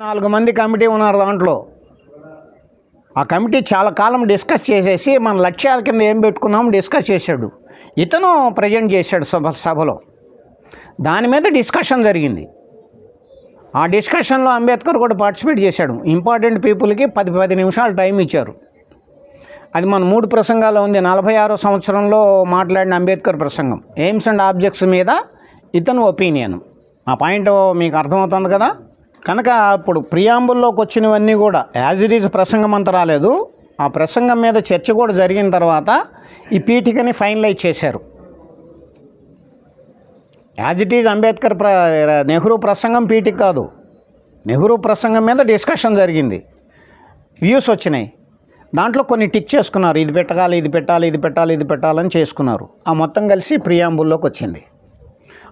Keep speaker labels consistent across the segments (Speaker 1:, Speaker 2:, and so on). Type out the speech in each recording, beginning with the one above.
Speaker 1: 4 మంది కమిటీ ఉన్నారు దాంట్లో. ఆ కమిటీ చాలా కాలం డిస్కస్ చేసేసి మన లక్ష్యాల కింద ఏం పెట్టుకున్నాం డిస్కస్ చేశాడు. ఇతను ప్రజెంట్ చేశాడు సభలో. దాని మీద డిస్కషన్ జరిగింది. ఆ డిస్కషన్లో అంబేద్కర్ కూడా పార్టిసిపేట్ చేశాడు. ఇంపార్టెంట్ పీపుల్కి 10 నిమిషాలు టైం ఇచ్చారు. అది మన 3 ప్రసంగాల్లో ఉంది. 46వ సంవత్సరంలో మాట్లాడిన అంబేద్కర్ ప్రసంగం ఎయిమ్స్ అండ్ ఆబ్జెక్ట్స్ మీద ఇతను ఒపీనియన్. ఆ పాయింట్ మీకు అర్థమవుతుంది కదా. కనుక ఇప్పుడు ప్రియాంబుల్లోకి వచ్చినవన్నీ కూడా యాజ్ ఇట్ ఈజ్ ప్రసంగం అంతా రాలేదు. ఆ ప్రసంగం మీద చర్చ కూడా జరిగిన తర్వాత ఈ పీఠికని ఫైనలైజ్ చేశారు. As it is Ambedkar Nehru ప్రసంగం పీఠిక కాదు. నెహ్రూ ప్రసంగం మీద డిస్కషన్ జరిగింది, వ్యూస్ వచ్చినాయి. దాంట్లో కొన్ని టిక్ చేసుకున్నారు. ఇది పెట్టాలి, ఇది పెట్టాలి, ఇది పెట్టాలి, ఇది పెట్టాలని చేసుకున్నారు. ఆ మొత్తం కలిసి ప్రియాంబుల్లోకి వచ్చింది.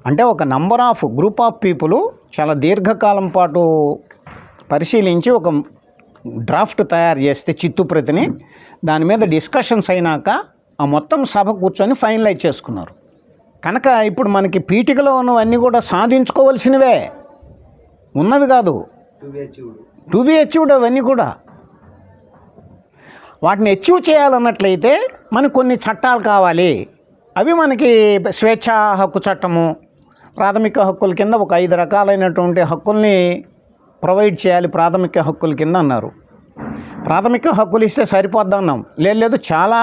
Speaker 1: అంటే ఒక number of group of people చాలా దీర్ఘకాలం పాటు పరిశీలించి ఒక డ్రాఫ్ట్ తయారు చేస్తే చిత్తుప్రతిని దాని మీద డిస్కషన్స్ అయినాక ఆ మొత్తం సభ కూర్చొని ఫైనలైజ్ చేసుకున్నారు. కనుక ఇప్పుడు మనకి పీఠికలో ఉన్నవన్నీ కూడా సాధించుకోవాల్సినవే, ఉన్నవి కాదు, టు బి అచీవ్డ్. అవన్నీ కూడా వాటిని అచీవ్ చేయాలన్నట్లయితే మనకు కొన్ని చట్టాలు కావాలి. అవి మనకి స్వేచ్ఛా హక్కు చట్టము, ప్రాథమిక హక్కుల కింద ఒక 5 రకాలైనటువంటి హక్కుల్ని ప్రొవైడ్ చేయాలి ప్రాథమిక హక్కుల కింద అన్నారు. ప్రాథమిక హక్కులు ఇస్తే సరిపోద్దన్నాం. లేదు, చాలా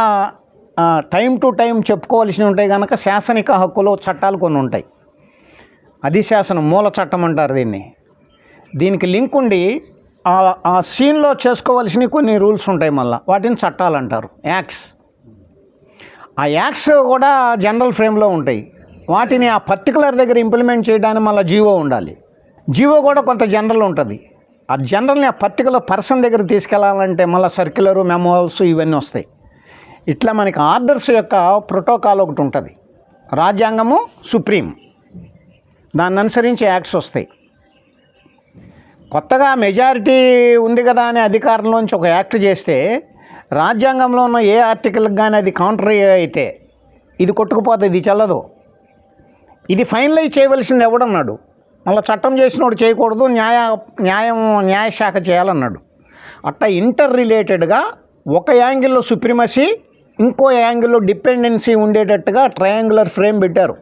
Speaker 1: టైం టు టైం చెప్పుకోవాల్సినవి ఉంటాయి. కనుక శాసనిక హక్కులు చట్టాలు కొన్ని ఉంటాయి. అధిశాసనం, మూల చట్టం అంటారు దీన్ని. దీనికి లింక్ ఉండి ఆ సీన్లో చేసుకోవాల్సినవి కొన్ని రూల్స్ ఉంటాయి. మళ్ళీ వాటిని చట్టాలు అంటారు, యాక్ట్స్. ఆ యాక్ట్స్ కూడా జనరల్ ఫ్రేమ్లో ఉంటాయి. వాటిని ఆ పర్టికులర్ దగ్గర ఇంప్లిమెంట్ చేయడానికి మళ్ళీ జీవో ఉండాలి. జీవో కూడా కొంత జనరల్ ఉంటుంది. ఆ జనరల్ని ఆ పర్టికులర్ పర్సన్ దగ్గర తీసుకెళ్లాలంటే మళ్ళీ సర్క్యులరు, మెమోస్ ఇవన్నీ వస్తాయి. ఇట్లా మనకి ఆర్డర్స్ యొక్క ప్రోటోకాల్ ఒకటి ఉంటుంది. రాజ్యాంగము సుప్రీం, దాన్ని అనుసరించి యాక్ట్స్ వస్తాయి. కొత్తగా మెజారిటీ ఉంది కదా అనే అధికారంలోంచి ఒక యాక్ట్ చేస్తే రాజ్యాంగంలో ఉన్న ఏ ఆర్టికల్కి కానీ అది కౌంటరీ అయితే ఇది కొట్టుకుపోతుంది, ఇది చెల్లదు. ఇది ఫైనలైజ్ చేయవలసింది ఎవడన్నాడు. మళ్ళీ చట్టం చేసినోడు చేయకూడదు, న్యాయశాఖ చేయాలన్నాడు. అట్టా ఇంటర్ రిలేటెడ్గా ఒక యాంగిల్లో సుప్రీమసీ, ఇంకో యాంగిల్లో డిపెండెన్సీ ఉండేటట్టుగా ట్రయాంగులర్ ఫ్రేమ్ పెట్టారు.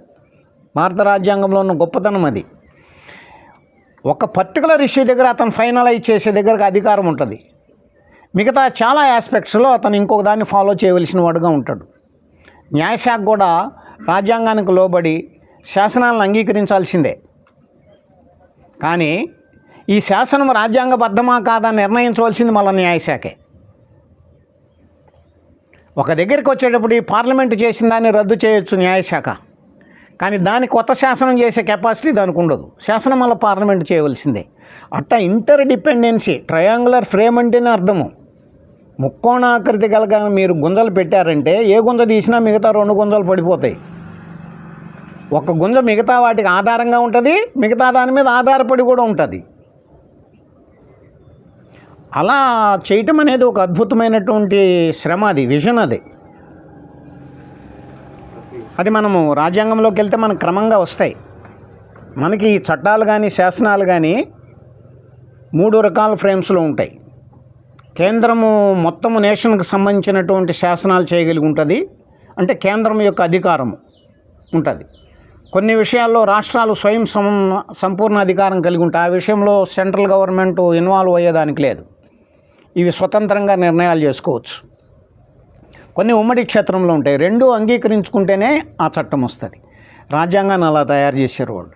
Speaker 1: భారత రాజ్యాంగంలో ఉన్న గొప్పతనం అది. ఒక పర్టికులర్ ఇష్యూ దగ్గర అతను ఫైనలైజ్ చేసే దగ్గరకు అధికారం ఉంటుంది. మిగతా చాలా ఆస్పెక్ట్స్లో అతను ఇంకొక దాన్ని ఫాలో చేయవలసిన వాడుగా ఉంటాడు. న్యాయశాఖ కూడా రాజ్యాంగానికి లోబడి శాసనాలను అంగీకరించాల్సిందే. కానీ ఈ శాసనం రాజ్యాంగబద్ధమా కాదా నిర్ణయించవలసింది మళ్ళీ న్యాయశాఖే. ఒక దగ్గరికి వచ్చేటప్పుడు ఈ పార్లమెంటు చేసిన దాన్ని రద్దు చేయొచ్చు న్యాయశాఖ, కానీ దాని కొత్త శాసనం చేసే కెపాసిటీ దానికి ఉండదు. శాసనం మళ్ళీ పార్లమెంటు చేయవలసిందే. అట్టా ఇంటర్ డిపెండెన్సీ, ట్రయాంగులర్ ఫ్రేమ్ అంటేనే అర్థము. ముక్కోణాకృతి కలగా మీరు గుంజలు పెట్టారంటే ఏ గుంజ తీసినా మిగతా 2 గుంజలు పడిపోతాయి. ఒక గుంజ మిగతా వాటికి ఆధారంగా ఉంటుంది, మిగతా దాని మీద ఆధారపడి కూడా ఉంటుంది. అలా చేయటం అనేది ఒక అద్భుతమైనటువంటి శ్రమ, అది విజన్. అది మనము రాజ్యాంగంలోకి వెళ్తే మనకు క్రమంగా వస్తాయి. మనకి చట్టాలు కానీ శాసనాలు కానీ 3 రకాల ఫ్రేమ్స్లో ఉంటాయి. కేంద్రము మొత్తము నేషన్కి సంబంధించినటువంటి శాసనాలు చేయగలిగి ఉంటుంది, అంటే కేంద్రం యొక్క అధికారము ఉంటుంది. కొన్ని విషయాల్లో రాష్ట్రాలు స్వయం సంపూర్ణ అధికారం కలిగి ఉంటాయి. ఆ విషయంలో సెంట్రల్ గవర్నమెంట్ ఇన్వాల్వ్ అయ్యేదానికి లేదు. ఇవి స్వతంత్రంగా నిర్ణయాలు చేసుకోవచ్చు. కొన్ని ఉమ్మడి క్షేత్రంలో ఉంటాయి. 2 అంగీకరించుకుంటేనే ఆ చట్టం వస్తుంది. రాజ్యాంగాన్ని అలా తయారు చేశారు వాళ్ళు.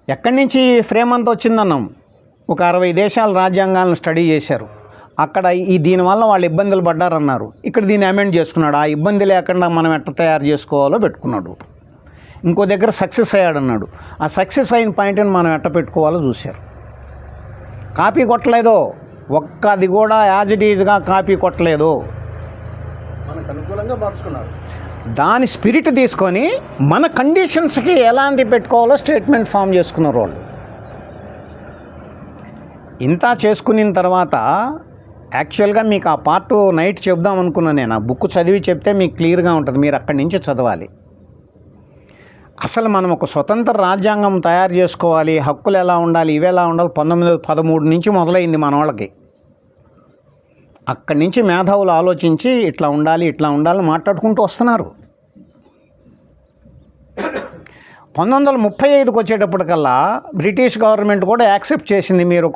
Speaker 1: ఎక్కడి నుంచి ఫ్రేమ్ అంతా వచ్చిందన్నాం. ఒక 60 దేశాలు రాజ్యాంగాలను స్టడీ చేశారు. అక్కడ దీనివల్ల వాళ్ళు ఇబ్బందులు పడ్డారన్నారు. ఇక్కడ దీన్ని అమెండ్ చేసుకున్నాడు. ఆ ఇబ్బంది లేకుండా మనం ఎట్లా తయారు చేసుకోవాలో పెట్టుకున్నాడు. ఇంకో దగ్గర సక్సెస్ అయ్యాడన్నాడు. ఆ సక్సెస్ అయిన పాయింట్ని మనం ఎట్ట పెట్టుకోవాలో చూశారు. కాపీ కొట్టలేదో, ఒక్కది కూడా యాజ్ ఇట్ ఈజ్గా కాపీ కొట్టలేదు,
Speaker 2: మనకు అనుకూలంగా మార్చుకున్నారు.
Speaker 1: దాని స్పిరిట్ తీసుకొని మన కండిషన్స్కి ఎలాంటి పెట్టుకోవాలో స్టేట్మెంట్ ఫామ్ చేసుకున్నారు వాళ్ళు. ఇంత చేసుకున్న తర్వాత యాక్చువల్గా మీకు ఆ పార్ట్ నైట్ చెప్దాం అనుకున్నాను నేను. ఆ బుక్ చదివి చెప్తే మీకు క్లియర్గా ఉంటుంది, మీరు అక్కడి నుంచి చదవాలి. అసలు మనం ఒక స్వతంత్ర రాజ్యాంగం తయారు చేసుకోవాలి, హక్కులు ఎలా ఉండాలి, ఇవి ఎలా ఉండాలి 1913 నుంచి మొదలైంది మన వాళ్ళకి. అక్కడి నుంచి మేధావులు ఆలోచించి ఇట్లా ఉండాలి మాట్లాడుకుంటూ వస్తున్నారు. 1935కి వచ్చేటప్పటికల్లా బ్రిటిష్ గవర్నమెంట్ కూడా యాక్సెప్ట్ చేసింది, మీరు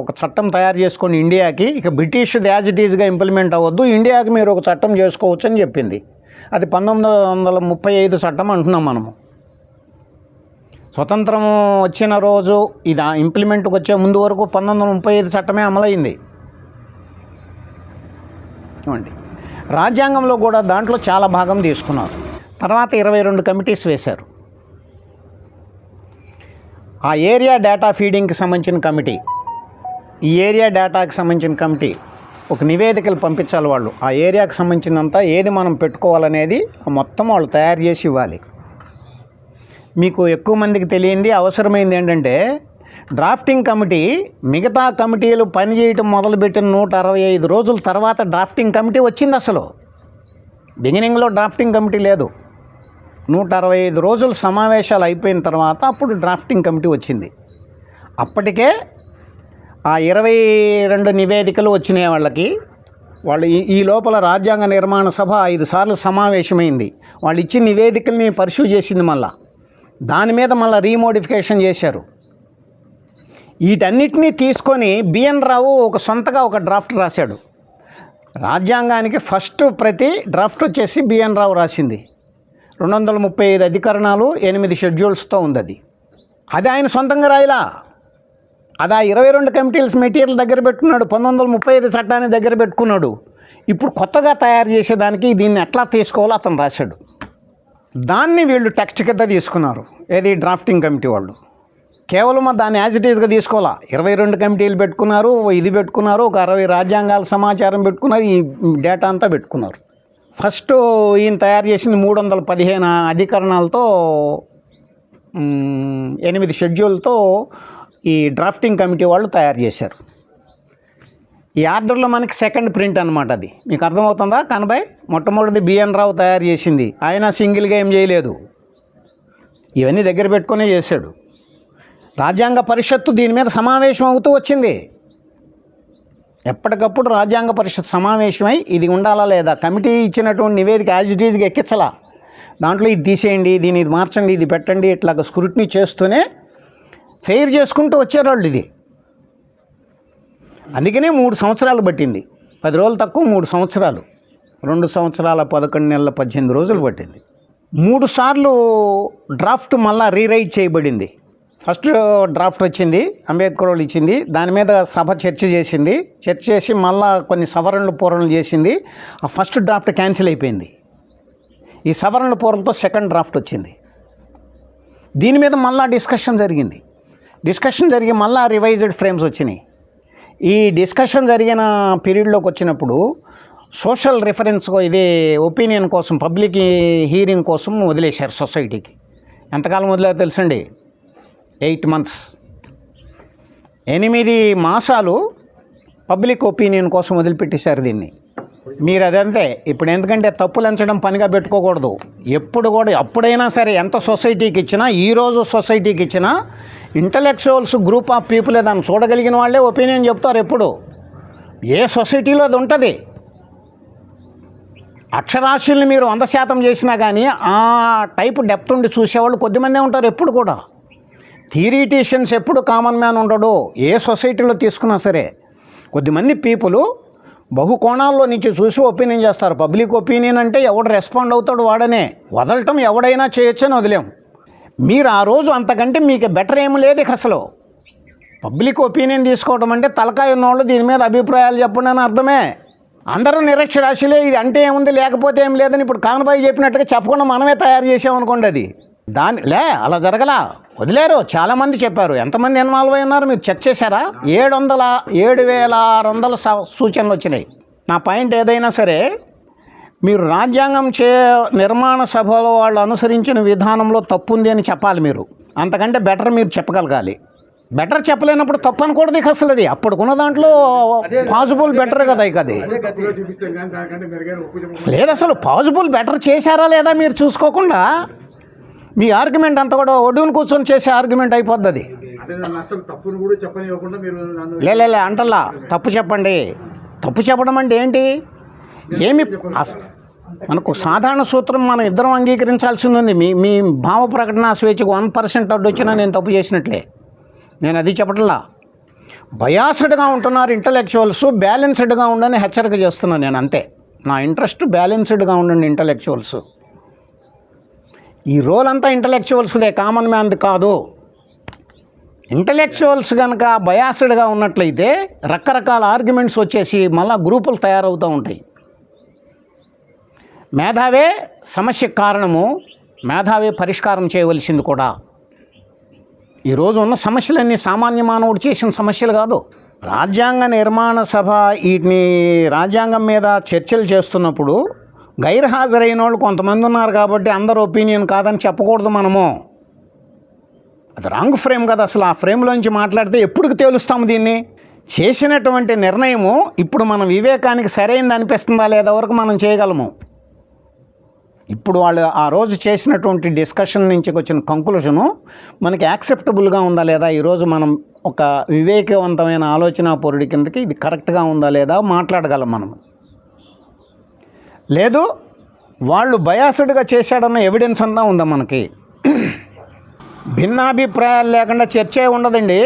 Speaker 1: ఒక చట్టం తయారు చేసుకొని ఇండియాకి, ఇక బ్రిటిష్ యాజ్ ఇట్ ఈజ్గా ఇంప్లిమెంట్ అవ్వద్దు, ఇండియాకి మీరు ఒక చట్టం చేసుకోవచ్చు అని చెప్పింది. అది 1935 చట్టం అంటున్నాం మనము. స్వతంత్రం వచ్చిన రోజు ఇది ఇంప్లిమెంట్కి వచ్చే ముందు వరకు 1935 చట్టమే అమలైంది. చూడండి, రాజ్యాంగంలో కూడా దాంట్లో చాలా భాగం తీసుకున్నారు. తర్వాత 22 కమిటీస్ వేశారు. ఆ ఏరియా డేటా ఫీడింగ్కి సంబంధించిన కమిటీ, ఈ ఏరియా డేటాకి సంబంధించిన కమిటీ ఒక నివేదికలు పంపించాలి. వాళ్ళు ఆ ఏరియాకి సంబంధించినంత ఏది మనం పెట్టుకోవాలనేది మొత్తం వాళ్ళు తయారు చేసి ఇవ్వాలి. మీకు ఎక్కువ మందికి తెలియంది అవసరమైంది ఏంటంటే, డ్రాఫ్టింగ్ కమిటీ మిగతా కమిటీలు పనిచేయటం మొదలుపెట్టిన 165 రోజుల తర్వాత డ్రాఫ్టింగ్ కమిటీ వచ్చింది. అసలు బిగినింగ్లో డ్రాఫ్టింగ్ కమిటీ లేదు. 165 రోజులు సమావేశాలు అయిపోయిన తర్వాత అప్పుడు డ్రాఫ్టింగ్ కమిటీ వచ్చింది. అప్పటికే ఆ 22 నివేదికలు వచ్చినాయి వాళ్ళకి. వాళ్ళు ఈ లోపల రాజ్యాంగ నిర్మాణ సభ 5 సార్లు సమావేశమైంది. వాళ్ళు ఇచ్చిన నివేదికల్ని పరిశూ చేసింది. మళ్ళా దాని మీద మళ్ళీ రీమోడిఫికేషన్ చేశారు. వీటన్నిటినీ తీసుకొని బిఎన్ రావు సొంతగా ఒక డ్రాఫ్ట్ రాశాడు. రాజ్యాంగానికి ఫస్ట్ ప్రతి డ్రాఫ్ట్ వచ్చేసి బిఎన్ రావు రాసింది. 235 అధికరణాలు 8 షెడ్యూల్స్తో ఉంది. అది ఆయన సొంతంగా రాయలా. అది ఆ 22 కమిటీల మెటీరియల్ దగ్గర పెట్టుకున్నాడు. 1935 చట్టాన్ని దగ్గర పెట్టుకున్నాడు. ఇప్పుడు కొత్తగా తయారు చేసేదానికి దీన్ని ఎట్లా తీసుకోవాలో అతను రాశాడు. దాన్ని వీళ్ళు టెక్స్ట్ కింద తీసుకున్నారు. ఏది డ్రాఫ్టింగ్ కమిటీ వాళ్ళు కేవలం దాన్ని యాజ్ ఇట్ ఈజ్గా తీసుకోవాలా. 22 కమిటీలు పెట్టుకున్నారు, ఇది పెట్టుకున్నారు, ఒక 60 రాజ్యాంగాల సమాచారం పెట్టుకున్నారు, ఈ డేటా అంతా పెట్టుకున్నారు. ఫస్ట్ ఈయన తయారు చేసింది 315 అధికరణాలతో 8 షెడ్యూల్తో ఈ డ్రాఫ్టింగ్ కమిటీ వాళ్ళు తయారు చేశారు. ఈ ఆర్డర్లో మనకి సెకండ్ ప్రింట్ అనమాట. అది మీకు అర్థమవుతుందా కనబాయ్? మొట్టమొదటిది బిఎన్ రావు తయారు చేసింది. ఆయన సింగిల్గా ఏం చేయలేదు, ఇవన్నీ దగ్గర పెట్టుకునే చేశాడు. రాజ్యాంగ పరిషత్తు దీని మీద సమావేశం అవుతూ వచ్చింది. ఎప్పటికప్పుడు రాజ్యాంగ పరిషత్ సమావేశమై ఇది ఉండాలా లేదా, కమిటీ ఇచ్చినటువంటి నివేదిక యాజ్ ఇట్ ఈజ్గా ఎక్కించాలా, దాంట్లో ఇది తీసేయండి, దీన్ని ఇది మార్చండి, ఇది పెట్టండి, ఇట్లాగ స్క్రూటినీ చేస్తూనే ఫెయిర్ చేసుకుంటూ వచ్చారు వాళ్ళు. ఇది అందుకనే 3 సంవత్సరాలు పట్టింది. 10 రోజులు తక్కువ 3 సంవత్సరాలు, 2 సంవత్సరాల 11 నెలల 18 రోజులు పట్టింది. 3 సార్లు డ్రాఫ్ట్ మళ్ళా రీరైట్ చేయబడింది. ఫస్ట్ డ్రాఫ్ట్ వచ్చింది, అంబేద్కర్ వాళ్ళు ఇచ్చింది, దాని మీద సభ చర్చ చేసి మళ్ళా కొన్ని సవరణలు పూరణలు చేసింది. ఆ ఫస్ట్ డ్రాఫ్ట్ క్యాన్సిల్ అయిపోయింది. ఈ సవరణల పూరలతో సెకండ్ డ్రాఫ్ట్ వచ్చింది. దీని మీద మళ్ళా డిస్కషన్ జరిగి మళ్ళా రివైజ్డ్ ఫ్రేమ్స్ వచ్చినాయి. ఈ డిస్కషన్ జరిగిన పీరియడ్లోకి వచ్చినప్పుడు సోషల్ రిఫరెన్స్ ఇది ఒపీనియన్ కోసం, పబ్లిక్ హీరింగ్ కోసం వదిలేశారు సొసైటీకి. ఎంతకాలం వదిలేదో తెలుసండి? 8 months, 8 మాసాలు పబ్లిక్ ఒపీనియన్ కోసం వదిలిపెట్టేశారు దీన్ని. మీరు అదంతే. ఇప్పుడు ఎందుకంటే తప్పులు ఎంచడం పనిగా పెట్టుకోకూడదు. అప్పుడైనా సరే ఎంత సొసైటీకి ఇచ్చినా, ఈరోజు సొసైటీకి ఇచ్చినా ఇంటలెక్చువల్స్ గ్రూప్ ఆఫ్ పీపుల్ దాన్ని చూడగలిగిన వాళ్ళే ఒపీనియన్ చెప్తారు. ఎప్పుడు ఏ సొసైటీలో అది ఉంటుంది. అక్షరాస్యుల్ని మీరు 100% చేసినా కానీ ఆ టైపు డెప్త్ ఉండి చూసేవాళ్ళు కొద్దిమందే ఉంటారు. ఎప్పుడు కూడా థియరీటీషియన్స్ ఎప్పుడు కామన్ మ్యాన్ ఉండడు. ఏ సొసైటీలో తీసుకున్నా సరే కొద్దిమంది పీపుల్ బహుకోణాల్లో నుంచి చూసి ఒపీనియన్ చేస్తారు. పబ్లిక్ ఒపీనియన్ అంటే ఎవడు రెస్పాండ్ అవుతాడు వాడనే, వదలటం ఎవడైనా చేయొచ్చని వదిలేం. మీరు ఆ రోజు అంతకంటే మీకు బెటర్ ఏమి లేదు. అసలు పబ్లిక్ ఒపీనియన్ తీసుకోవడం అంటే తలకాయ ఉన్నవాళ్ళు దీని మీద అభిప్రాయాలు చెప్పండి అని అర్థమే. అందరూ నిరక్షరాస్యులే, ఇది అంటే ఏముంది లేకపోతే ఏం లేదని ఇప్పుడు కాన్బాయ్ చెప్పినట్టుగా చెప్పకుండా మనమే తయారు చేసామనుకోండి. అది అలా జరగలా, వదిలేరు. చాలామంది చెప్పారు. ఎంతమంది ఇన్వాల్వ్ అయి ఉన్నారు మీరు చెక్ చేశారా? 7,600 సూచనలు వచ్చినాయి. నా పాయింట్ ఏదైనా సరే మీరు రాజ్యాంగం నిర్మాణ సభలో వాళ్ళు అనుసరించిన విధానంలో తప్పు ఉంది అని చెప్పాలి మీరు. అంతకంటే బెటర్ మీరు చెప్పగలగాలి. బెటర్ చెప్పలేనప్పుడు తప్పు అనకూడదు. ఇక అసలు అది అప్పుడుకున్న దాంట్లో పాజిబుల్ బెటర్ కదా. ఇక అది లేదు. అసలు పాజిబుల్ బెటర్ చేశారా లేదా మీరు చూసుకోకుండా మీ ఆర్గ్యుమెంట్ అంతా కూడా ఒడ్డును కూర్చొని చేసే ఆర్గ్యుమెంట్ అయిపోద్ది అది.
Speaker 2: అంటే నన్ను అసలు తప్పును కూడా చెప్పనివ్వకుండా మీరు నన్ను
Speaker 1: లే అంటల్లా తప్పు చెప్పండి. తప్పు చెప్పడం అంటే ఏంటి? ఏమి మనకు సాధారణ సూత్రం మనం ఇద్దరం అంగీకరించాల్సింది ఉంది. మీ భావ ప్రకటన స్వేచ్ఛకు 1% అడ్డు వచ్చినా నేను తప్పు చేసినట్లే. నేను అది చెప్పట్లా. బయాస్డ్గా ఉంటున్నారు ఇంటలెక్చువల్స్, బ్యాలెన్స్డ్గా ఉండని హెచ్చరిక చేస్తున్నాను నేను, అంతే. నా ఇంట్రెస్ట్ బ్యాలెన్స్డ్గా ఉండండి ఇంటలెక్చువల్స్. ఈ రోల్ అంతా ఇంటలెక్చువల్స్దే, కామన్ మ్యాన్ది కాదు. ఇంటలెక్చువల్స్ కనుక బయాస్డ్గా ఉన్నట్లయితే రకరకాల ఆర్గ్యుమెంట్స్ వచ్చేసి మళ్ళా గ్రూపులు తయారవుతూ ఉంటాయి. మేధావే సమస్యకు కారణము, మేధావే పరిష్కారం చేయవలసింది కూడా. ఈరోజు ఉన్న సమస్యలన్నీ సామాన్య మానవుడు చేసిన సమస్యలు కాదు. రాజ్యాంగ నిర్మాణ సభ వీటిని రాజ్యాంగం మీద చర్చలు చేస్తున్నప్పుడు గైర్హాజరైన వాళ్ళు కొంతమంది ఉన్నారు కాబట్టి అందరు ఒపీనియన్ కాదని చెప్పకూడదు మనము. అది రాంగ్ ఫ్రేమ్ కదా. అసలు ఆ ఫ్రేమ్లోంచి మాట్లాడితే ఎప్పటికి తేలుస్తాము దీన్ని? చేసినటువంటి నిర్ణయము ఇప్పుడు మన వివేకానికి సరైనది అనిపిస్తుందా లేదా వరకు మనం చేయగలము. ఇప్పుడు వాళ్ళు ఆ రోజు చేసినటువంటి డిస్కషన్ నుంచి వచ్చిన కంక్లూషను మనకి యాక్సెప్టబుల్గా ఉందా లేదా, ఈరోజు మనం ఒక వివేకవంతమైన ఆలోచన పొరుడి కిందకి ఇది కరెక్ట్గా ఉందా లేదా మాట్లాడగలం మనం. లేదు వాళ్ళు బయాస్డ్గా చేశాడన్న ఎవిడెన్స్ అన్నా ఉందా మనకి? భిన్నాభిప్రాయాలు లేకుండా చర్చే ఉండదండి.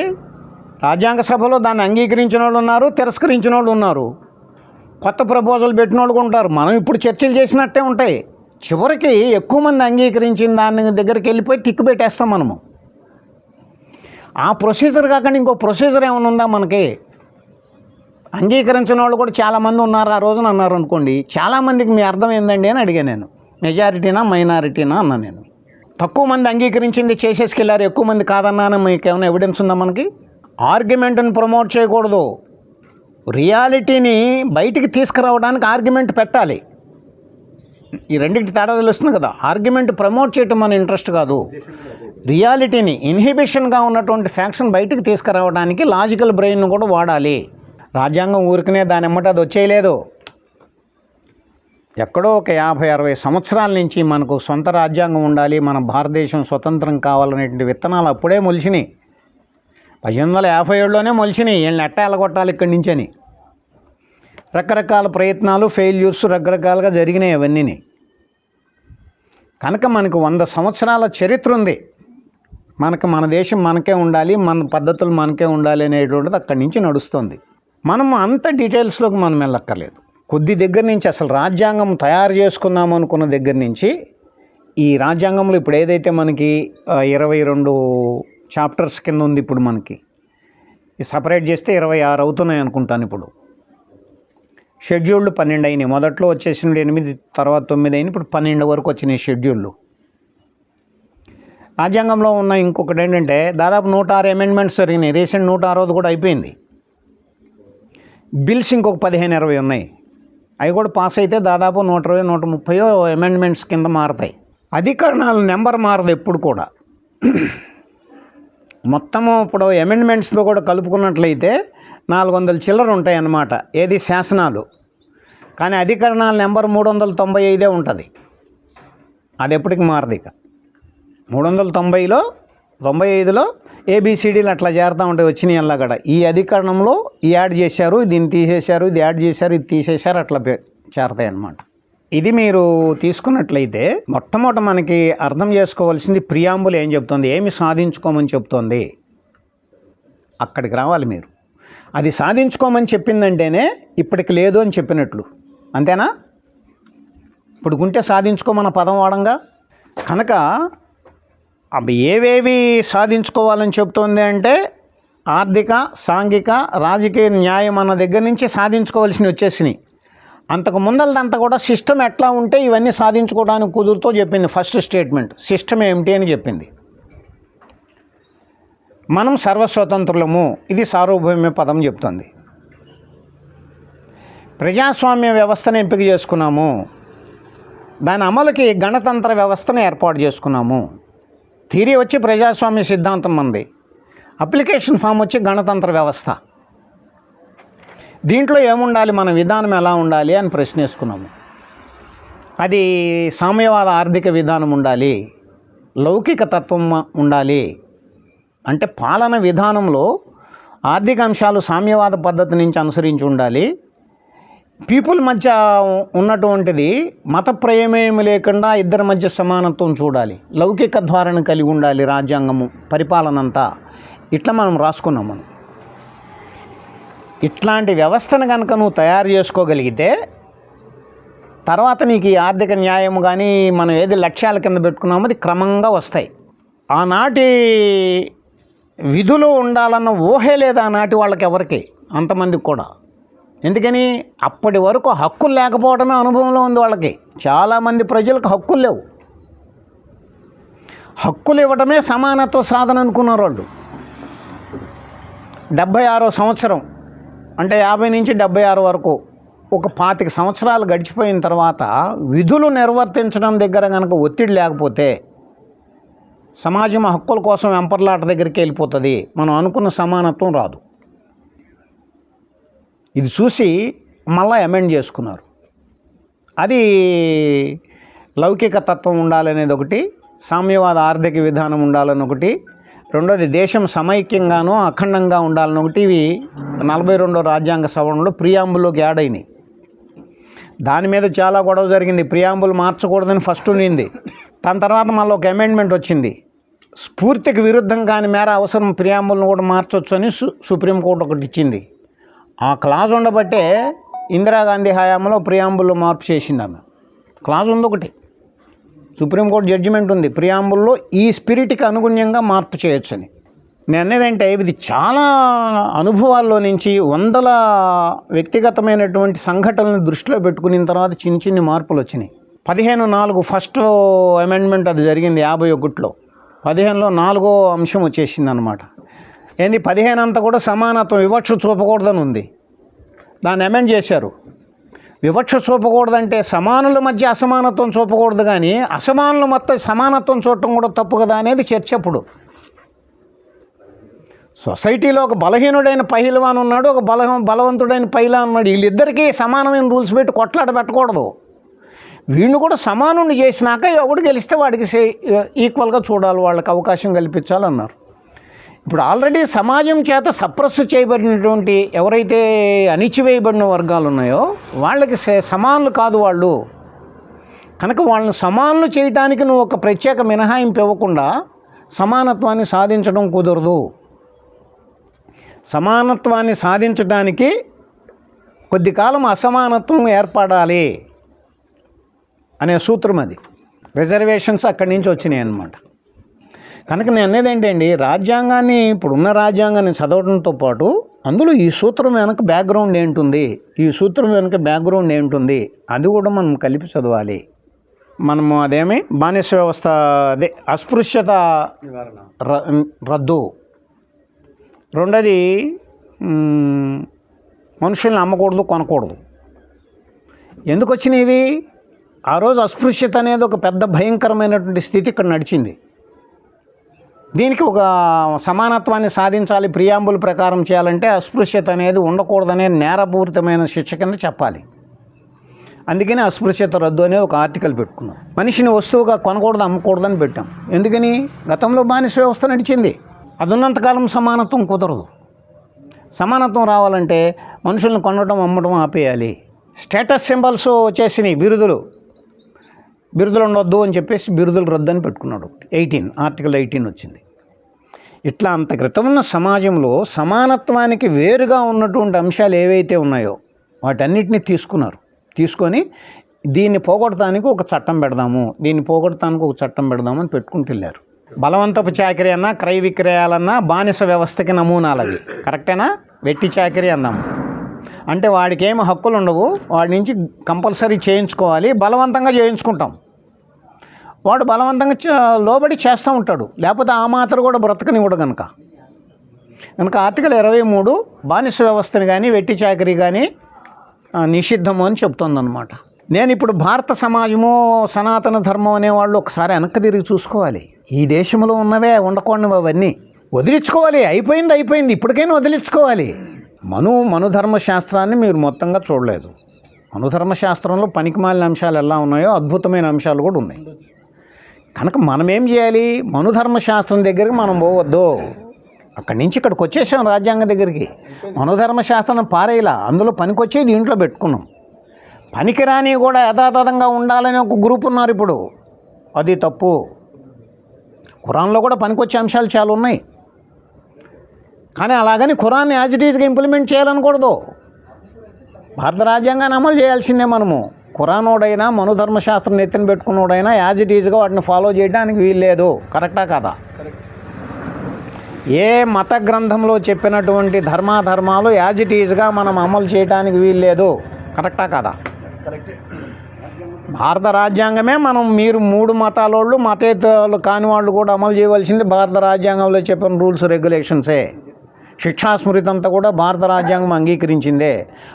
Speaker 1: రాజ్యాంగ సభలో దాన్ని అంగీకరించిన వాళ్ళు ఉన్నారు, తిరస్కరించిన వాళ్ళు ఉన్నారు, కొత్త ప్రపోజల్ పెట్టిన వాళ్ళు ఉంటారు. మనం ఇప్పుడు చర్చలు చేసినట్టే ఉంటాయి. చివరికి ఎక్కువ మంది అంగీకరించిన దాని దగ్గరికి వెళ్ళిపోయి టిక్ పెట్టేస్తాం మనము. ఆ ప్రొసీజర్ కాకుండా ఇంకో ప్రొసీజర్ ఏమైనా ఉందా మనకి? అంగీకరించిన వాళ్ళు కూడా చాలామంది ఉన్నారు ఆ రోజున అన్నారు అనుకోండి. చాలామందికి మీ అర్థం ఏందండి అని అడిగాను నేను. మెజారిటీనా మైనారిటీనా అన్నా నేను. తక్కువ మంది అంగీకరించింది చేసేసుకెళ్ళారు, ఎక్కువ మంది కాదన్నాను. మీకు ఏమైనా ఎవిడెన్స్ ఉందా మనకి? ఆర్గ్యుమెంట్ని ప్రమోట్ చేయకూడదు. రియాలిటీని బయటికి తీసుకురావడానికి ఆర్గ్యుమెంట్ పెట్టాలి. ఈ రెండింటి తేడా తెలుస్తుంది కదా. ఆర్గ్యుమెంట్ ప్రమోట్ చేయటం మన ఇంట్రెస్ట్ కాదు. రియాలిటీని, ఇన్హిబిషన్గా ఉన్నటువంటి ఫ్యాక్షన్ బయటికి తీసుకురావడానికి లాజికల్ బ్రెయిన్ను కూడా వాడాలి. రాజ్యాంగం ఊరికనే దాని ఎమ్మట అది వచ్చేయలేదు. ఎక్కడో ఒక 50-60 సంవత్సరాల నుంచి మనకు సొంత రాజ్యాంగం ఉండాలి, మన భారతదేశం స్వతంత్రం కావాలనేటువంటి విత్తనాలు అప్పుడే మొలిచినాయి. 1857లోనే మొలిచినాయి. వీళ్ళని ఎట్టా ఎలగొట్టాలి ఇక్కడి నుంచని రకరకాల ప్రయత్నాలు, ఫెయిల్యూర్స్ రకరకాలుగా జరిగినాయి అవన్నీ. కనుక మనకు 100 సంవత్సరాల చరిత్ర ఉంది. మన దేశం మనకే ఉండాలి, మన పద్ధతులు మనకే ఉండాలి అనేటువంటిది అక్కడి నుంచి నడుస్తుంది. మనం అంత డీటెయిల్స్లోకి మనం వెళ్ళక్కర్లేదు. కొద్ది దగ్గర నుంచి అసలు రాజ్యాంగం తయారు చేసుకుందాం అనుకున్న దగ్గర నుంచి ఈ రాజ్యాంగంలో ఇప్పుడు ఏదైతే మనకి 22 చాప్టర్స్ కింద ఉంది. ఇప్పుడు మనకి సపరేట్ చేస్తే 26 అవుతున్నాయి అనుకుంటాను. ఇప్పుడు షెడ్యూళ్ళు 12 అయినాయి. మొదట్లో వచ్చేసిన 8, తర్వాత 9 అయినాయి. ఇప్పుడు 12 వరకు వచ్చినాయి షెడ్యూళ్ళు. రాజ్యాంగంలో ఉన్న ఇంకొకటి ఏంటంటే దాదాపు 106 అమెండ్మెంట్స్ జరిగినాయి. రీసెంట్ 106ది కూడా అయిపోయింది. బిల్స్ ఇంకొక 15-20 ఉన్నాయి. అవి కూడా పాస్ అయితే దాదాపు 120-130 అమెండ్మెంట్స్ కింద మారతాయి. అధికరణాల నెంబర్ మారదు ఎప్పుడు కూడా. మొత్తము ఇప్పుడు అమెండ్మెంట్స్లో కూడా కలుపుకున్నట్లయితే 400 చిల్లర ఉంటాయి అన్నమాట. ఏది శాసనాలు. కానీ అధికరణాల నెంబర్ 395 ఉంటుంది. అది ఎప్పటికి మారదు. ఇక 390లో 95లో ఏబిసిడీలు అట్లా చేరుతూ ఉంటాయి. వచ్చినాయి అలా కూడా ఈ అధికరణంలో ఈ యాడ్ చేశారు, దీన్ని తీసేశారు, ఇది యాడ్ చేశారు, ఇది తీసేశారు, అట్లా చేరతాయి అన్నమాట. ఇది మీరు తీసుకున్నట్లయితే మొట్టమొదట మనకి అర్థం చేసుకోవాల్సింది ప్రియాంబుల్ ఏం చెప్తుంది, ఏమి సాధించుకోమని చెప్తోంది. అక్కడికి రావాలి మీరు. అది సాధించుకోమని చెప్పిందంటేనే ఇప్పటికి లేదు అని చెప్పినట్లు, అంతేనా? ఇప్పుడు గుంటే సాధించుకోమన్న పదం వాడంగా. కనుక అవి ఏవేవి సాధించుకోవాలని చెప్తోంది అంటే ఆర్థిక, సాంఘిక, రాజకీయ న్యాయం అన్న దగ్గర నుంచి సాధించుకోవాల్సినవి వచ్చేసినాయి. అంతకు ముందలదంతా కూడా సిస్టమ్ ఎట్లా ఉంటే ఇవన్నీ సాధించుకోవడానికి కుదురుతో చెప్పింది. ఫస్ట్ స్టేట్మెంట్ సిస్టమ్ ఏమిటి అని చెప్పింది. మనం సర్వస్వతంత్రులము, ఇది సార్వభౌమ్య పదం చెప్తుంది. ప్రజాస్వామ్య వ్యవస్థను ఎంపిక చేసుకున్నాము, దాని అమలుకి గణతంత్ర వ్యవస్థను ఏర్పాటు చేసుకున్నాము. థియరీ వచ్చి ప్రజాస్వామ్య సిద్ధాంతం మంది, అప్లికేషన్ ఫామ్ వచ్చి గణతంత్ర వ్యవస్థ. దీంట్లో ఏముండాలి, మన విధానం ఎలా ఉండాలి అని ప్రశ్న వేసుకున్నాము. అది సామ్యవాద ఆర్థిక విధానం ఉండాలి, లౌకిక తత్వం ఉండాలి. అంటే పాలన విధానంలో ఆర్థిక అంశాలు సామ్యవాద పద్ధతి నుంచి అనుసరించి ఉండాలి. పీపుల్ మధ్య ఉన్నటువంటిది మత ప్రమేయం లేకుండా ఇద్దరి మధ్య సమానత్వం చూడాలి. లౌకిక ధోరణి కలిగి ఉండాలి రాజ్యాంగము, పరిపాలన అంతా. ఇట్లా మనం రాసుకున్నాము. ఇట్లాంటి వ్యవస్థను కనుక నువ్వు తయారు చేసుకోగలిగితే తర్వాత నీకు ఈ ఆర్థిక న్యాయం కానీ మనం ఏది లక్ష్యాల కింద పెట్టుకున్నామో అది క్రమంగా వస్తాయి. ఆనాటి విధులు ఉండాలన్న ఊహే లేదు ఆనాటి వాళ్ళకి ఎవరికి, అంతమందికి కూడా. ఎందుకని అప్పటి వరకు హక్కులు లేకపోవడమే అనుభవంలో ఉంది వాళ్ళకి. చాలామంది ప్రజలకు హక్కులు లేవు. హక్కులు ఇవ్వడమే సమానత్వ సాధన అనుకున్నారు వాళ్ళు. 76వ సంవత్సరం అంటే 50 నుంచి 76 వరకు ఒక 25 సంవత్సరాలు గడిచిపోయిన తర్వాత విధులు నిర్వర్తించడం దగ్గర కనుక ఒత్తిడి లేకపోతే సమాజం హక్కుల కోసం వెంపర్లాట దగ్గరికి వెళ్ళిపోతుంది. మనం అనుకున్న సమానత్వం రాదు. ఇది చూసి మళ్ళీ అమెండ్ చేసుకున్నారు. అది లౌకిక తత్వం ఉండాలనేది ఒకటి, సామ్యవాద ఆర్థిక విధానం ఉండాలని ఒకటి, రెండోది దేశం సమైక్యంగానూ అఖండంగా ఉండాలని ఒకటి. ఇవి 42వ రాజ్యాంగ సవరణలో ప్రియాంబుల్లోకి యాడ్ అయినాయి. దాని మీద చాలా గొడవ జరిగింది. ప్రియాంబుల్ మార్చకూడదని ఫస్ట్ ఉండింది. దాని తర్వాత మళ్ళీ ఒక అమెండ్మెంట్ వచ్చింది. స్ఫూర్తికి విరుద్ధం కాని మేర అవసరం ప్రియాంబుల్ని కూడా మార్చొచ్చు అని సుప్రీంకోర్టు ఒకటి ఇచ్చింది. ఆ క్లాజ్ ఉండబట్టే ఇందిరాగాంధీ హయాంలో ప్రియాంబుల్లో మార్పు చేసింది ఆమె. క్లాజ్ ఉంది ఒకటి, సుప్రీంకోర్టు జడ్జిమెంట్ ఉంది, ప్రియాంబుల్లో ఈ స్పిరిట్కి అనుగుణ్యంగా మార్పు చేయొచ్చని. నేను అనేదంటే ఇది చాలా అనుభవాల్లో నుంచి వందల వ్యక్తిగతమైనటువంటి సంఘటనలను దృష్టిలో పెట్టుకున్న తర్వాత చిన్న చిన్న మార్పులు వచ్చినాయి. 15(4) ఫస్ట్ అమెండ్మెంట్ అది జరిగింది 51లో. 15లో 4వ అంశం వచ్చేసింది అనమాట. ఏంది 15 అంతా కూడా సమానత్వం, వివక్ష చూపకూడదని ఉంది. దాన్ని అమెండ్ చేశారు. వివక్ష చూపకూడదంటే సమానుల మధ్య అసమానత్వం చూపకూడదు, కానీ అసమానుల మొత్తం సమానత్వం చూడటం కూడా తప్పు కదా అనేది చర్చ. అప్పుడు సొసైటీలో ఒక బలహీనుడైన పహిల్వాన్ ఉన్నాడు, ఒక బలవంతుడైన పైలాన్ ఉన్నాడు. వీళ్ళిద్దరికీ సమానమైన రూల్స్ పెట్టి కొట్లాట పెట్టకూడదు. వీళ్ళు కూడా సమానుని చేసినాక ఎవడు గెలిస్తే వాడికి ఈక్వల్గా చూడాలి, వాళ్ళకి అవకాశం కల్పించాలన్నారు. ఇప్పుడు ఆల్రెడీ సమాజం చేత సప్రెస్ చేయబడినటువంటి ఎవరైతే అణిచివేయబడిన వర్గాలు ఉన్నాయో వాళ్ళకి సమానులు కాదు వాళ్ళు. కనుక వాళ్ళని సమానులు చేయటానికి నువ్వు ఒక ప్రత్యేక మినహాయింపు ఇవ్వకుండా సమానత్వాన్ని సాధించడం కుదరదు. సమానత్వాన్ని సాధించడానికి కొద్ది కాలం అసమానత్వం ఏర్పడాలి అనే సూత్రం అది. రిజర్వేషన్స్ అక్కడి నుంచి వచ్చినాయి అన్నమాట. కనుక నేను అనేది ఏంటండి, రాజ్యాంగాన్ని ఇప్పుడున్న రాజ్యాంగాన్ని చదవడంతో పాటు అందులో ఈ సూత్రం వెనక బ్యాక్గ్రౌండ్ ఏంటుంది, ఈ సూత్రం వెనక బ్యాక్గ్రౌండ్ ఏంటుంది, అది కూడా మనం కలిపి చదవాలి. మనము అదేమి బానిస వ్యవస్థ, అదే అస్పృశ్యత రద్దు, రెండోది మనుషుల్ని అమ్మకూడదు, కొనకూడదు. ఎందుకు వచ్చినాయి? ఆ రోజు అస్పృశ్యత అనేది ఒక పెద్ద భయంకరమైనటువంటి స్థితి ఇక్కడ నడిచింది. దీనికి ఒక సమానత్వాన్ని సాధించాలి, ప్రియాంబుల్ ప్రకారం చేయాలంటే అస్పృశ్యత అనేది ఉండకూడదనే నేరపూరితమైన శిక్ష కింద చెప్పాలి. అందుకని అస్పృశ్యత రద్దు అనేది ఒక ఆర్టికల్ పెట్టుకున్నాం. మనిషిని వస్తువుగా కొనకూడదు, అమ్మకూడదని పెట్టాం. ఎందుకని? గతంలో బానిస వ్యవస్థ నడిచింది. అది ఉన్నంతకాలం సమానత్వం కుదరదు. సమానత్వం రావాలంటే మనుషులను కొనడం, అమ్మడం ఆపేయాలి. స్టేటస్ సింబల్స్ వచ్చేసినాయి. బిరుదులు ఉండొద్దు అని చెప్పేసి బిరుదులు రద్దు అని పెట్టుకున్నాడు. ఆర్టికల్ 18 వచ్చింది. ఇట్లా అంత క్రితం ఉన్న సమాజంలో సమానత్వానికి వేరుగా ఉన్నటువంటి అంశాలు ఏవైతే ఉన్నాయో వాటన్నిటిని తీసుకొని దీన్ని పోగొడటానికి ఒక చట్టం పెడదాము, అని పెట్టుకుంటూ వెళ్ళారు. బలవంతపు చాకరీ అన్నా, క్రయ విక్రయాలన్నా బానిస వ్యవస్థకి నమూనాలు అవి. కరెక్టేనా? వెట్టి చాకరీ అన్నాము అంటే వాడికి ఏమి హక్కులు ఉండవు, వాడి నుంచి కంపల్సరీ చేయించుకోవాలి, బలవంతంగా చేయించుకుంటాం. వాడు బలవంతంగా లోబడి చేస్తూ ఉంటాడు, లేకపోతే ఆ మాత్రం కూడా బ్రతకనివ్వడు. కనుక ఆర్టికల్ 23 బానిస వ్యవస్థని కానీ వెట్టి చాకరీ కానీ నిషిద్ధము అని చెప్తుందన్నమాట. నేను ఇప్పుడు భారత సమాజము, సనాతన ధర్మం అనేవాళ్ళు ఒకసారి వెనక్కి తిరిగి చూసుకోవాలి. ఈ దేశంలో ఉన్నవే ఉండకూడనివి అవన్నీ వదిలించుకోవాలి. అయిపోయింది, ఇప్పటికైనా వదిలించుకోవాలి. మనుధర్మశాస్త్రాన్ని మీరు మొత్తంగా చూడలేదు. మనుధర్మశాస్త్రంలో పనికిమాలిన అంశాలు ఎలా ఉన్నాయో అద్భుతమైన అంశాలు కూడా ఉన్నాయి. కనుక మనం ఏం చేయాలి? మనుధర్మశాస్త్రం దగ్గరికి మనం పోవద్దు. అక్కడి నుంచి ఇక్కడికి వచ్చేసాం రాజ్యాంగం దగ్గరికి. మనుధర్మశాస్త్రం పారేలా, అందులో పనికొచ్చేది ఇంట్లో పెట్టుకున్నాం. పనికిరాని కూడా యథాతథంగా ఉండాలని ఒక గ్రూప్ ఉన్నారు ఇప్పుడు. అది తప్పు. ఖురాన్లో కూడా పనికొచ్చే అంశాలు చాలా ఉన్నాయి, కానీ అలాగని ఖురాన్ని యాజ్ ఇట్ ఈజ్గా ఇంప్లిమెంట్ చేయాలనకూడదు. భారత రాజ్యాంగాన్ని అమలు చేయాల్సిందే మనము. ఖురానోడైనా మనుధర్మశాస్త్రం ఎత్తిన పెట్టుకున్నోడైనా యాజ్ ఇట్ ఈజ్గా వాటిని ఫాలో చేయడానికి వీల్లేదు. కరెక్టా కాదా? ఏ మత గ్రంథంలో చెప్పినటువంటి ధర్మాలు యాజ్ ఇట్ ఈజ్గా మనం అమలు చేయడానికి వీల్లేదు. కరెక్టా కాదా? భారత రాజ్యాంగమే మీరు 3 మతాలోళ్ళు, మతేతరులు కాని వాళ్ళు కూడా అమలు చేయవలసింది భారత రాజ్యాంగంలో చెప్పిన రూల్స్ రెగ్యులేషన్సే. శిక్షాస్మృతి అంతా కూడా భారత రాజ్యాంగం అంగీకరించిందే.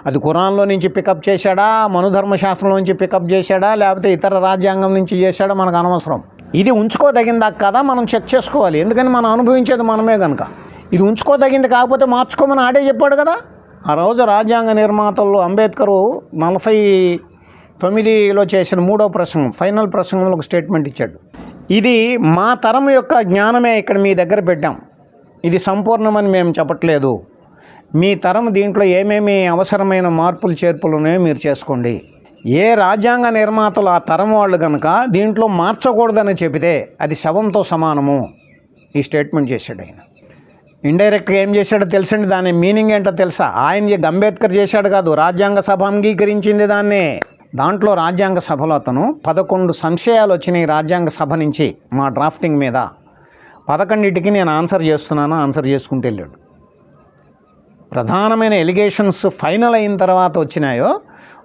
Speaker 1: అది ఖురాన్లో నుంచి పికప్ చేశాడా, మనుధర్మశాస్త్రంలో నుంచి పికప్ చేశాడా, లేకపోతే ఇతర రాజ్యాంగం నుంచి చేశాడా మనకు అనవసరం. ఇది ఉంచుకోదగిందా కదా మనం చెక్ చేసుకోవాలి. ఎందుకని మనం అనుభవించేది మనమే కనుక. ఇది ఉంచుకోదగింది కాకపోతే మార్చుకోమని ఆడే చెప్పాడు కదా. ఆ రోజు రాజ్యాంగ నిర్మాతలు అంబేద్కరు 49లో చేసిన 3వ ప్రసంగం, ఫైనల్ ప్రసంగంలో ఒక స్టేట్మెంట్ ఇచ్చాడు. ఇది మా తరం యొక్క జ్ఞానమే ఇక్కడ మీ దగ్గర పెట్టాం. ఇది సంపూర్ణమని మేము చెప్పట్లేదు. మీ తరం దీంట్లో ఏమేమి అవసరమైన మార్పులు చేర్పులు ఉన్నాయో మీరు చేసుకోండి. ఏ రాజ్యాంగ నిర్మాతలు ఆ తరం వాళ్ళు కనుక దీంట్లో మార్చకూడదని చెబితే అది శవంతో సమానము. ఈ స్టేట్మెంట్ చేశాడు ఆయన. ఇండైరెక్ట్గా ఏం చేశాడో తెలుసండి, దాని మీనింగ్ ఏంటో తెలుసా? ఆయన అంబేద్కర్ చేశాడు కాదు, రాజ్యాంగ సభ అంగీకరించింది దాన్ని. దాంట్లో రాజ్యాంగ సభలో అతను 11 సంశయాలు వచ్చినాయి రాజ్యాంగ సభ నుంచి మా డ్రాఫ్టింగ్ మీద. 11టికి నేను ఆన్సర్ చేసుకుంటూ వెళ్ళాడు. ప్రధానమైన ఎలిగేషన్స్ ఫైనల్ అయిన తర్వాత వచ్చినాయో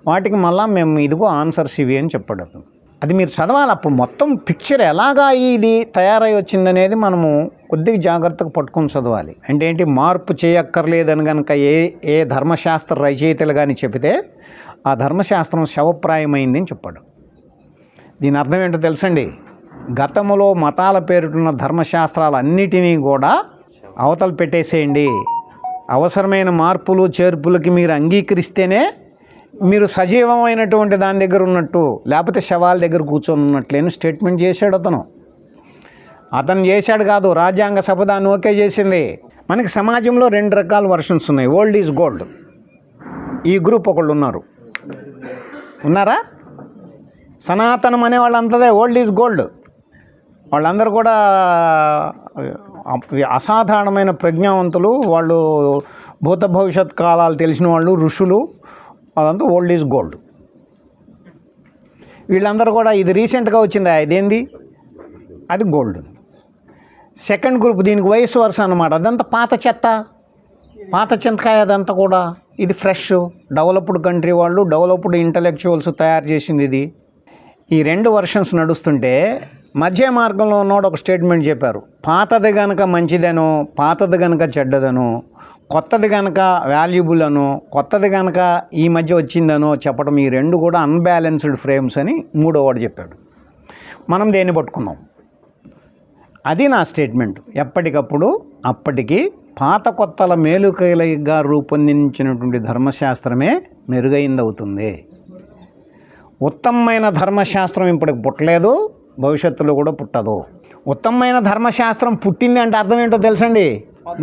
Speaker 1: వాటికి మళ్ళా మేము ఇదిగో ఆన్సర్స్ ఇవి అని చెప్పాడు అతను. అది మీరు చదవాలి. అప్పుడు మొత్తం పిక్చర్ ఎలాగా ఇది తయారై వచ్చిందనేది మనము కొద్దిగా జాగ్రత్తగా పట్టుకొని చదవాలి. అంటే ఏంటి, మార్పు చేయక్కర్లేదని కనుక ఏ ధర్మశాస్త్ర రచయితలు కానీ చెబితే ఆ ధర్మశాస్త్రం శవప్రాయమైందని చెప్పాడు. దీని అర్థం ఏంటో తెలుసండి, గతంలో మతాల పేరుటున్న ధర్మశాస్త్రాలన్నిటినీ కూడా అవతల పెట్టేసేయండి. అవసరమైన మార్పులు చేర్పులకి మీరు అంగీకరిస్తేనే మీరు సజీవమైనటువంటి దాని దగ్గర ఉన్నట్టు, లేకపోతే శవాల దగ్గర కూర్చొని ఉన్నట్లేని స్టేట్మెంట్ చేశాడు అతను చేశాడు కాదు, రాజ్యాంగ సభ దాన్ని ఓకే చేసింది. మనకి సమాజంలో 2 రకాల వర్షన్స్ ఉన్నాయి. Old is gold. ఈ గ్రూప్ ఒకళ్ళు ఉన్నారా? సనాతనం అనే వాళ్ళంతదే ఓల్డ్ ఈజ్ గోల్డ్. వాళ్ళందరూ కూడా అసాధారణమైన ప్రజ్ఞావంతులు. వాళ్ళు భూత భవిష్యత్ కాలాలు తెలిసిన వాళ్ళు, ఋషులు. వాళ్ళంతా ఓల్డ్ ఈజ్ గోల్డ్. వీళ్ళందరూ కూడా ఇది రీసెంట్గా వచ్చిందా, ఇదేంది, అది గోల్డ్. సెకండ్ గ్రూప్ దీనికి వయసు వరుస అన్నమాట. అదంతా పాత చింతకాయ అదంతా కూడా. ఇది ఫ్రెష్ డెవలప్డ్ కంట్రీ వాళ్ళు, డెవలప్డ్ ఇంటలెక్చువల్స్ తయారు చేసింది ఇది. ఈ 2 వర్షన్స్ నడుస్తుంటే మధ్య మార్గంలో ఉన్నోడు ఒక స్టేట్మెంట్ చెప్పారు. పాతది కనుక మంచిదనో, పాతది కనుక చెడ్డదనో, కొత్తది కనుక వాల్యుబుల్ అనో, కొత్తది కనుక ఈ మధ్య వచ్చిందనో చెప్పడం, ఈ 2 కూడా అన్బ్యాలెన్స్డ్ ఫ్రేమ్స్ అని 3వ చెప్పాడు. మనం దేన్ని పట్టుకున్నాం? అది నా స్టేట్మెంట్. ఎప్పటికప్పుడు అప్పటికి పాత కొత్తల మేలుకైలగా రూపొందించినటువంటి ధర్మశాస్త్రమే మెరుగైందవుతుంది. ఉత్తమమైన ధర్మశాస్త్రం ఇప్పటికి పుట్టలేదు, భవిష్యత్తులో కూడా పుట్టదు. ఉత్తమమైన ధర్మశాస్త్రం పుట్టింది అంటే అర్థం ఏంటో తెలుసండి,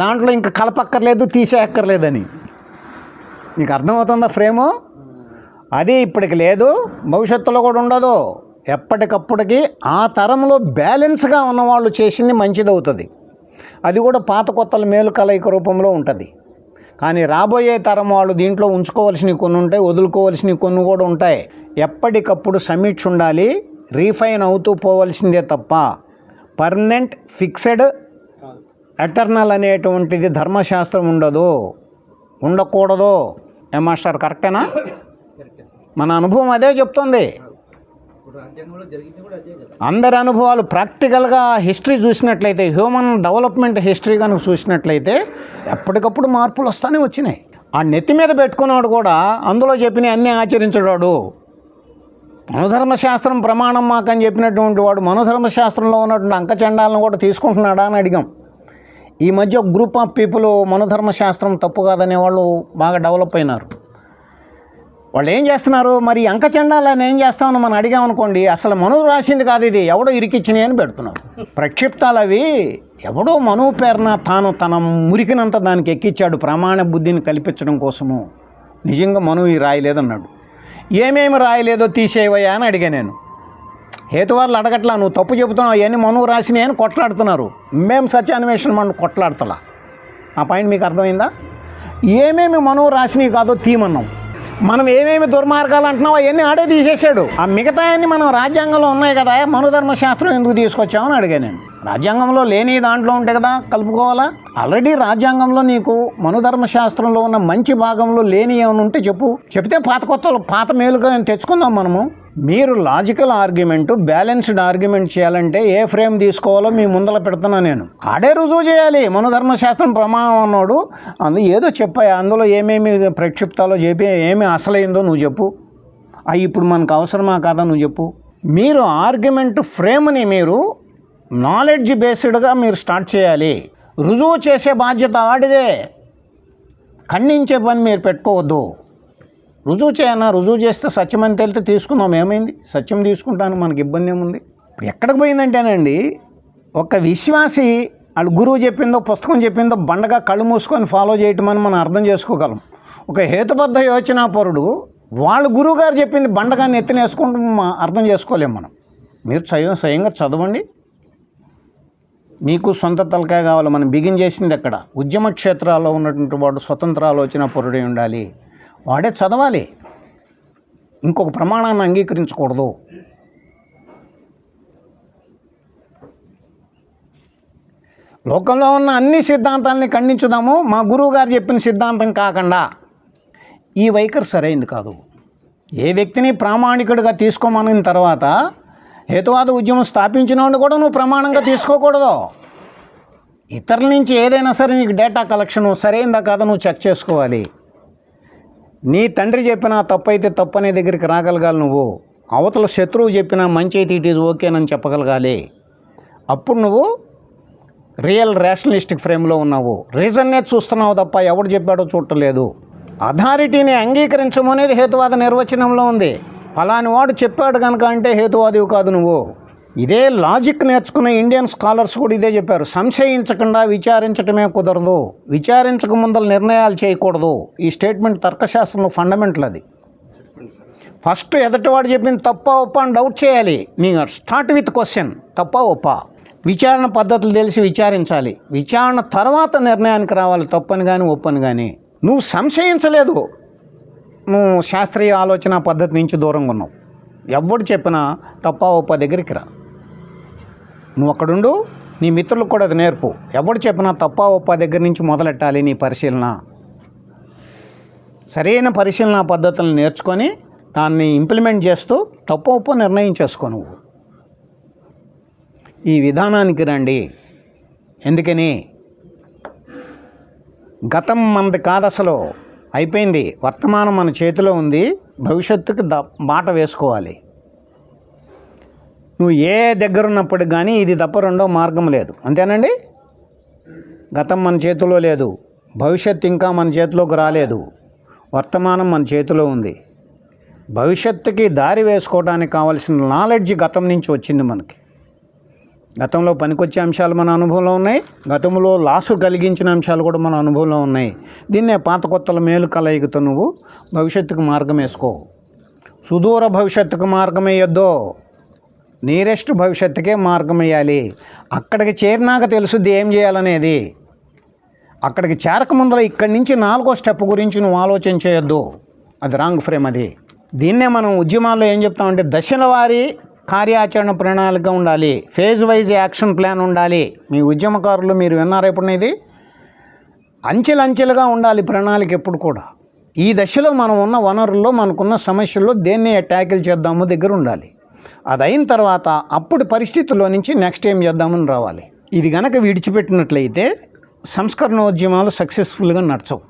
Speaker 1: దాంట్లో ఇంకా కలపక్కర్లేదు, తీసేయక్కర్లేదని. నీకు అర్థమవుతుందా ఫ్రేము? అది ఇప్పటికి లేదు, భవిష్యత్తులో కూడా ఉండదు. ఎప్పటికప్పటికి ఆ తరంలో బ్యాలెన్స్గా ఉన్నవాళ్ళు చేసింది మంచిదవుతుంది. అది కూడా పాత కొత్తల మేలు కలయిక రూపంలో ఉంటుంది. కానీ రాబోయే తరం వాళ్ళు దీంట్లో ఉంచుకోవాల్సినవి కొన్ని ఉంటాయి, వదులుకోవాల్సినవి కొన్ని కూడా ఉంటాయి. ఎప్పటికప్పుడు సమీక్ష ఉండాలి, రీఫైన్ అవుతూ పోవలసిందే తప్ప పర్మనెంట్ ఫిక్స్డ్ ఎటర్నల్ అనేటువంటిది ధర్మశాస్త్రం ఉండకూడదు. ఏ మాస్టర్ కరెక్టేనా? మన అనుభవం అదే చెప్తుంది. అందరి అనుభవాలు ప్రాక్టికల్గా హిస్టరీ చూసినట్లయితే, హ్యూమన్ డెవలప్మెంట్ హిస్టరీ కనుక చూసినట్లయితే ఎప్పటికప్పుడు మార్పులు వస్తూనే వచ్చినాయి. ఆ నెత్తి మీద పెట్టుకున్నాడు కూడా అందులో చెప్పిన అన్నీ ఆచరించడాడు. మనుధర్మశాస్త్రం ప్రమాణం మాకని చెప్పినటువంటి వాడు మనుధర్మశాస్త్రంలో ఉన్నటువంటి అంకచండాలను కూడా తీసుకుంటున్నాడా అని అడిగాం. ఈ మధ్య ఒక గ్రూప్ ఆఫ్ పీపుల్ మనుధర్మశాస్త్రం తప్పు కాదనే వాళ్ళు బాగా డెవలప్ అయినారు. వాళ్ళు ఏం చేస్తున్నారు? మరి అంకచండాలని ఏం చేస్తామని మనం అడిగామనుకోండి, అసలు మనువు రాసింది కాదు ఇది, ఎవడో ఇరికిచ్చినాయి అని పెడుతున్నారు. ప్రక్షిప్తాలు అవి ఎవడో మనువు పేరున తాను తన మురికినంత దానికి ఎక్కించాడు ప్రామాణ బుద్ధిని కల్పించడం కోసము. నిజంగా మనువు రాయలేదన్నాడు. ఏమేమి రాయలేదో తీసేవయ్యా అని అడిగా నేను. హేతువార్లు అడగట్లా, నువ్వు తప్పు చెబుతున్నావు, అవన్నీ మనువు రాసినాయి అని కొట్లాడుతున్నారు. మేము సత్యాన్వేషణ మనం కొట్లాడతలా. ఆ పాయింట్ మీకు అర్థమైందా? ఏమేమి మనువు రాసినవి కాదో తీమన్నాం. మనం ఏమేమి దుర్మార్గాలు అంటున్నావు అవన్నీ ఆడే తీసేశాడు. ఆ మిగతా అన్ని మనం రాజ్యాంగంలో ఉన్నాయి కదా, మనుధర్మశాస్త్రం ఎందుకు తీసుకొచ్చామని అడిగాను నేను. రాజ్యాంగంలో లేని దాంట్లో ఉంటే కదా కలుపుకోవాలా? ఆల్రెడీ రాజ్యాంగంలో నీకు మనుధర్మశాస్త్రంలో ఉన్న మంచి భాగంలో లేని ఏమైనా ఉంటే చెప్తే పాత మేలుగా తెచ్చుకుందాం మనము. మీరు లాజికల్ ఆర్గ్యుమెంట్, బ్యాలెన్స్డ్ ఆర్గ్యుమెంట్ చేయాలంటే ఏ ఫ్రేమ్ తీసుకోవాలో మీ ముందర పెడుతున్నా నేను. ఆడే రుజువు చేయాలి. మనుధర్మశాస్త్రం ప్రమాణం అన్నాడు, ఏదో చెప్పాయి, అందులో ఏమేమి ప్రక్షిప్తాలో చెప్పి ఏమి అసలైందో నువ్వు చెప్పు. అవి ఇప్పుడు మనకు అవసరమా కాదా నువ్వు చెప్పు. మీరు ఆర్గ్యుమెంట్ ఫ్రేమ్ని మీరు నాలెడ్జ్ బేస్డ్గా మీరు స్టార్ట్ చేయాలి. రుజువు చేసే బాధ్యత ఆడిదే, ఖండించే పని మీరు పెట్టుకోవద్దు. రుజువు చేయన్నా, రుజువు చేస్తే సత్యం అని తేలితే తీసుకుందాం, ఏమైంది? సత్యం తీసుకుంటాను, మనకి ఇబ్బంది ఏముంది? ఇప్పుడు ఎక్కడికి పోయిందంటేనండి, ఒక విశ్వాసి వాళ్ళు గురువు చెప్పిందో పుస్తకం చెప్పిందో బండగా కళ్ళు మూసుకొని ఫాలో చేయటం అని మనం అర్థం చేసుకోగలం. ఒక హేతుబద్ధ యోచనాపరుడు వాళ్ళ గురువు గారు చెప్పింది బండగా నెత్తినేసుకుంటూ అర్థం చేసుకోలేము మనం. మీరు స్వయంగా చదవండి, మీకు సొంత తలకాయ కావాలి. మనం బిగిన్ చేసింది ఎక్కడ? ఉద్యమ క్షేత్రాల్లో ఉన్నటువంటి వాడు స్వతంత్ర ఆలోచన పరుడై ఉండాలి, వాడే చదవాలి, ఇంకొక ప్రమాణాన్ని అంగీకరించకూడదు. లోకంలో ఉన్న అన్ని సిద్ధాంతాలని ఖండించుదాము, మా గురువు గారు చెప్పిన సిద్ధాంతం కాకుండా. ఈ వైఖరి సరైంది కాదు. ఏ వ్యక్తిని ప్రామాణికుడిగా తీసుకోమని తర్వాత హేతువాద ఉద్యమం స్థాపించిన వాడిని కూడా నువ్వు ప్రమాణంగా తీసుకోకూడదు. ఇతరుల నుంచి ఏదైనా సరే నీకు డేటా కలెక్షన్ సరైందా కాదా నువ్వు చెక్ చేసుకోవాలి. నీ తండ్రి చెప్పినా తప్పు అయితే తప్పు అనే దగ్గరికి రాగలగాలి నువ్వు. అవతల శత్రువు చెప్పినా మంచి అయితే ఇట్ ఈజ్ ఓకేనని చెప్పగలగాలి. అప్పుడు నువ్వు రియల్ రేషనలిస్టిక్ ఫ్రేమ్లో ఉన్నావు. రీజన్నే చూస్తున్నావు తప్ప ఎవడు చెప్పాడో చూడలేదు. అథారిటీని అంగీకరించమనేది హేతువాద నిర్వచనంలో ఉంది. ఫలాని వాడు చెప్పాడు కనుక అంటే హేతువాదివి కాదు నువ్వు. ఇదే లాజిక్ నేర్చుకున్న ఇండియన్ స్కాలర్స్ కూడా ఇదే చెప్పారు. సంశయించకుండా విచారించటమే కుదరదు, విచారించక ముందర నిర్ణయాలు చేయకూడదు. ఈ స్టేట్మెంట్ తర్కశాస్త్రంలో ఫండమెంటల్. అది ఫస్ట్ ఎదటివాడు చెప్పింది తప్ప ఒప్ప అని డౌట్ చేయాలి. నీ స్టార్ట్ విత్ క్వశ్చన్, తప్ప ఒప్ప. విచారణ పద్ధతులు తెలిసి విచారించాలి. విచారణ తర్వాత నిర్ణయానికి రావాలి, తప్పని కానీ ఒప్పని కానీ. నువ్వు సంశయించలేదు, నువ్వు శాస్త్రీయ ఆలోచన పద్ధతి నుంచి దూరంగా ఉన్నావు. ఎవడు చెప్పినా తప్ప ఒప్ప దగ్గరికి రా. నువ్వు అక్కడుండు, నీ మిత్రులకు కూడా అది నేర్పు. ఎవడు చెప్పినా తప్ప ఒప్ప దగ్గర నుంచి మొదలెట్టాలి నీ పరిశీలన. సరైన పరిశీలన పద్ధతులను నేర్చుకొని దాన్ని ఇంప్లిమెంట్ చేస్తూ తప్ప ఒప్ప నిర్ణయం చేసుకో నువ్వు. ఈ విధానానికి రండి. ఎందుకని? గతం మనది కాదు, అసలు అయిపోయింది. వర్తమానం మన చేతిలో ఉంది, భవిష్యత్తుకి బాట వేసుకోవాలి. నువ్వు ఏ దగ్గర ఉన్నప్పటికి కానీ ఇది తప్ప రెండో మార్గం లేదు. అంతేనండి? గతం మన చేతిలో లేదు, భవిష్యత్తు ఇంకా మన చేతిలోకి రాలేదు, వర్తమానం మన చేతిలో ఉంది. భవిష్యత్తుకి దారి వేసుకోవడానికి కావాల్సిన నాలెడ్జ్ గతం నుంచి వచ్చింది మనకి. గతంలో పనికొచ్చే అంశాలు మన అనుభవంలో ఉన్నాయి, గతంలో లాసు కలిగించిన అంశాలు కూడా మన అనుభవంలో ఉన్నాయి. దీన్నే పాత కొత్తల మేలు కలయికతో నువ్వు భవిష్యత్తుకు మార్గం వేసుకో. సుదూర భవిష్యత్తుకు మార్గం వేయొద్దు, నీరెస్ట్ భవిష్యత్తుకే మార్గం వేయాలి. అక్కడికి చేరినాక తెలుసుద్ది ఏం చేయాలనేది. అక్కడికి చేరక ముందర ఇక్కడి నుంచి 4వ స్టెప్ గురించి నువ్వు ఆలోచన చేయొద్దు. అది రాంగ్ ఫ్రేమ్. అది దీన్నే మనం ఉద్యమాల్లో ఏం చెప్తామంటే దశల వారీ కార్యాచరణ ప్రణాళిక ఉండాలి, ఫేజ్ వైజ్ యాక్షన్ ప్లాన్ ఉండాలి. మీ ఉద్యమకారులు మీరు విన్నారు ఎప్పుడు? ఇది అంచెలంచెలుగా ఉండాలి ప్రణాళిక ఎప్పుడు కూడా. ఈ దశలో మనం ఉన్న వనరుల్లో మనకున్న సమస్యల్లో దేన్ని ట్యాకిల్ చేద్దామో దగ్గర ఉండాలి. అది అయిన తర్వాత అప్పుడు పరిస్థితుల్లో నుంచి నెక్స్ట్ ఏం చేద్దామని రావాలి. ఇది గనక విడిచిపెట్టినట్లయితే సంస్కరణోద్యమాలు సక్సెస్ఫుల్గా నడచవు.